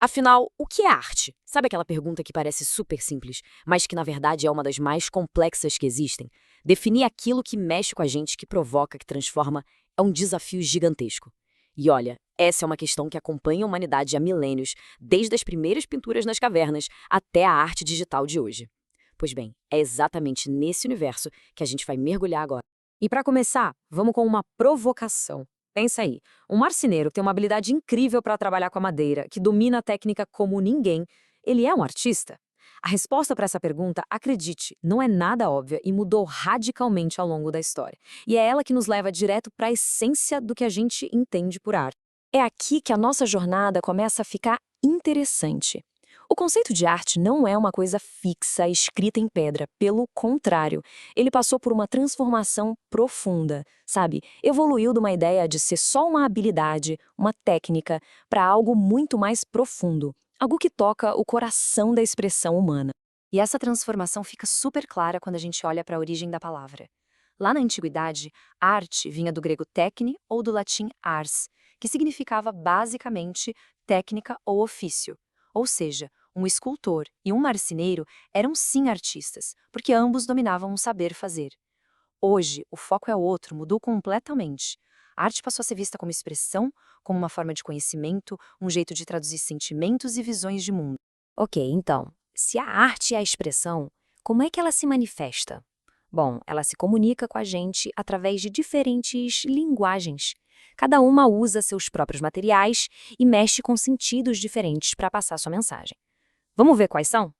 Afinal, o que é arte? Sabe aquela pergunta que parece super simples, mas que na verdade é uma das mais complexas que existem? Definir aquilo que mexe com a gente, que provoca, que transforma, é um desafio gigantesco. E olha, essa é uma questão que acompanha a humanidade há milênios, desde as primeiras pinturas nas cavernas até a arte digital de hoje. Pois bem, é exatamente nesse universo que a gente vai mergulhar agora. E para começar, vamos com uma provocação. Pensa aí, um marceneiro que tem uma habilidade incrível para trabalhar com a madeira, que domina a técnica como ninguém, ele é um artista? A resposta para essa pergunta, acredite, não é nada óbvia e mudou radicalmente ao longo da história. E é ela que nos leva direto para a essência do que a gente entende por arte. É aqui que a nossa jornada começa a ficar interessante. O conceito de arte não é uma coisa fixa, escrita em pedra. Pelo contrário, ele passou por uma transformação profunda, sabe? Evoluiu de uma ideia de ser só uma habilidade, uma técnica, para algo muito mais profundo, algo que toca o coração da expressão humana. E essa transformação fica super clara quando a gente olha para a origem da palavra. Lá na antiguidade, arte vinha do grego techne ou do latim ars, que significava basicamente técnica ou ofício. Ou seja, um escultor e um marceneiro eram sim artistas, porque ambos dominavam o saber fazer. Hoje, o foco é outro, mudou completamente. A arte passou a ser vista como expressão, como uma forma de conhecimento, um jeito de traduzir sentimentos e visões de mundo. Ok, então, se a arte é a expressão, como é que ela se manifesta? Bom, ela se comunica com a gente através de diferentes linguagens. Cada uma usa seus próprios materiais e mexe com sentidos diferentes para passar sua mensagem. Vamos ver quais são?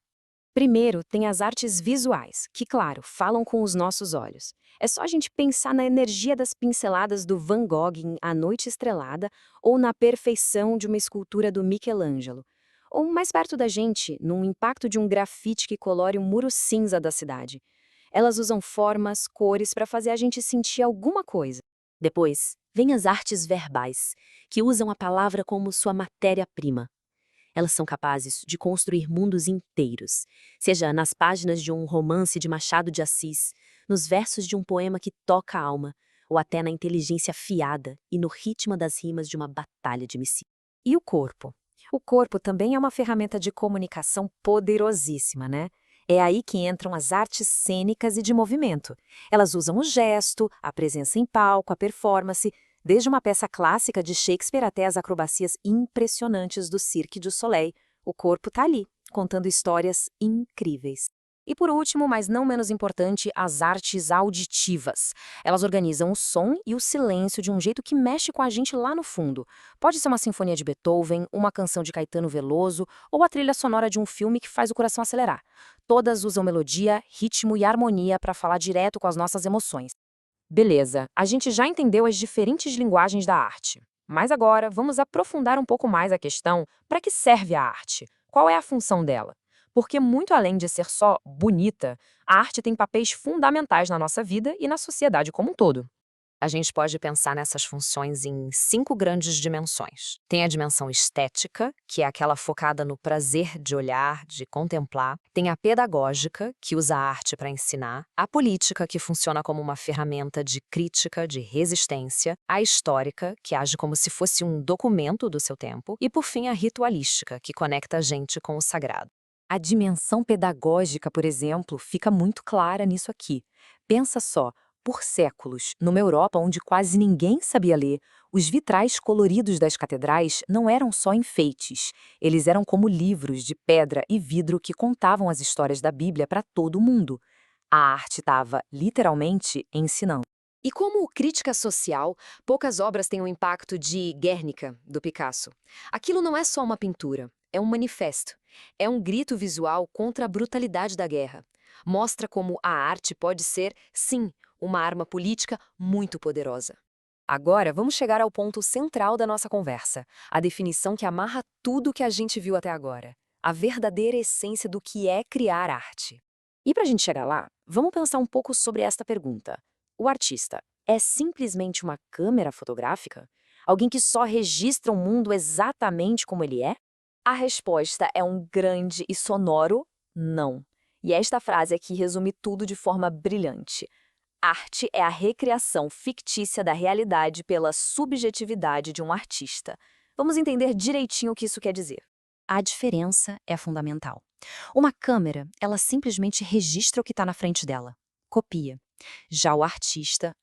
Primeiro, tem as artes visuais, que, claro, falam com os nossos olhos. É só a gente pensar na energia das pinceladas do Van Gogh em A Noite Estrelada ou na perfeição de uma escultura do Michelangelo. Ou mais perto da gente, no impacto de um grafite que colore um muro cinza da cidade. Elas usam formas, cores para fazer a gente sentir alguma coisa. Depois, vem as artes verbais, que usam a palavra como sua matéria-prima. Elas são capazes de construir mundos inteiros, seja nas páginas de um romance de Machado de Assis, nos versos de um poema que toca a alma, ou até na inteligência afiada e no ritmo das rimas de uma batalha de missão. E o corpo? O corpo também é uma ferramenta de comunicação poderosíssima, né? É aí que entram as artes cênicas e de movimento. Elas usam o gesto, a presença em palco, a performance, desde uma peça clássica de Shakespeare até as acrobacias impressionantes do Cirque du Soleil. O corpo está ali, contando histórias incríveis. E por último, mas não menos importante, as artes auditivas. Elas organizam o som e o silêncio de um jeito que mexe com a gente lá no fundo. Pode ser uma sinfonia de Beethoven, uma canção de Caetano Veloso ou a trilha sonora de um filme que faz o coração acelerar. Todas usam melodia, ritmo e harmonia para falar direto com as nossas emoções. Beleza, a gente já entendeu as diferentes linguagens da arte. Mas agora vamos aprofundar um pouco mais a questão: para que serve a arte? Qual é a função dela? Porque, muito além de ser só bonita, a arte tem papéis fundamentais na nossa vida e na sociedade como um todo. A gente pode pensar nessas funções em 5 grandes dimensões. Tem a dimensão estética, que é aquela focada no prazer de olhar, de contemplar. Tem a pedagógica, que usa a arte para ensinar. A política, que funciona como uma ferramenta de crítica, de resistência. A histórica, que age como se fosse um documento do seu tempo. E, por fim, a ritualística, que conecta a gente com o sagrado. A dimensão pedagógica, por exemplo, fica muito clara nisso aqui. Pensa só. Por séculos, numa Europa onde quase ninguém sabia ler, os vitrais coloridos das catedrais não eram só enfeites. Eles eram como livros de pedra e vidro que contavam as histórias da Bíblia para todo mundo. A arte estava, literalmente, ensinando. E como crítica social, poucas obras têm o impacto de Guernica, do Picasso. Aquilo não é só uma pintura, é um manifesto. É um grito visual contra a brutalidade da guerra. Mostra como a arte pode ser, sim, uma arma política muito poderosa. Agora, vamos chegar ao ponto central da nossa conversa, a definição que amarra tudo que a gente viu até agora, a verdadeira essência do que é criar arte. E para a gente chegar lá, vamos pensar um pouco sobre esta pergunta. O artista é simplesmente uma câmera fotográfica? Alguém que só registra o mundo exatamente como ele é? A resposta é um grande e sonoro não. E esta frase aqui resume tudo de forma brilhante. Arte é a recriação fictícia da realidade pela subjetividade de um artista. Vamos entender direitinho o que isso quer dizer. A diferença é fundamental. Uma câmera, ela simplesmente registra o que está na frente dela, copia. Já o artista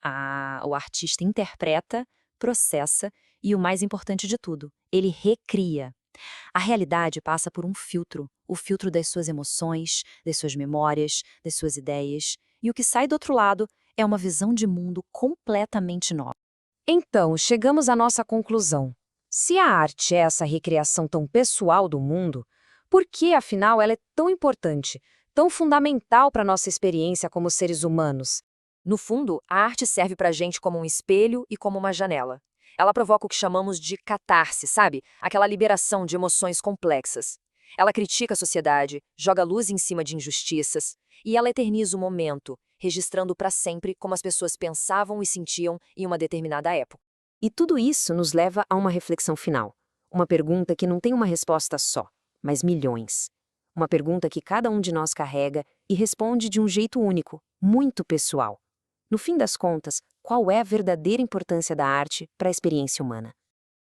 interpreta, processa e, o mais importante de tudo, ele recria. A realidade passa por um filtro, o filtro das suas emoções, das suas memórias, das suas ideias, e o que sai do outro lado é uma visão de mundo completamente nova. Então, chegamos à nossa conclusão. Se a arte é essa recriação tão pessoal do mundo, por que, afinal, ela é tão importante, tão fundamental para a nossa experiência como seres humanos? No fundo, a arte serve para a gente como um espelho e como uma janela. Ela provoca o que chamamos de catarse, sabe? Aquela liberação de emoções complexas. Ela critica a sociedade, joga luz em cima de injustiças, e ela eterniza o momento, registrando para sempre como as pessoas pensavam e sentiam em uma determinada época. E tudo isso nos leva a uma reflexão final. Uma pergunta que não tem uma resposta só, mas milhões. Uma pergunta que cada um de nós carrega e responde de um jeito único, muito pessoal. No fim das contas, qual é a verdadeira importância da arte para a experiência humana?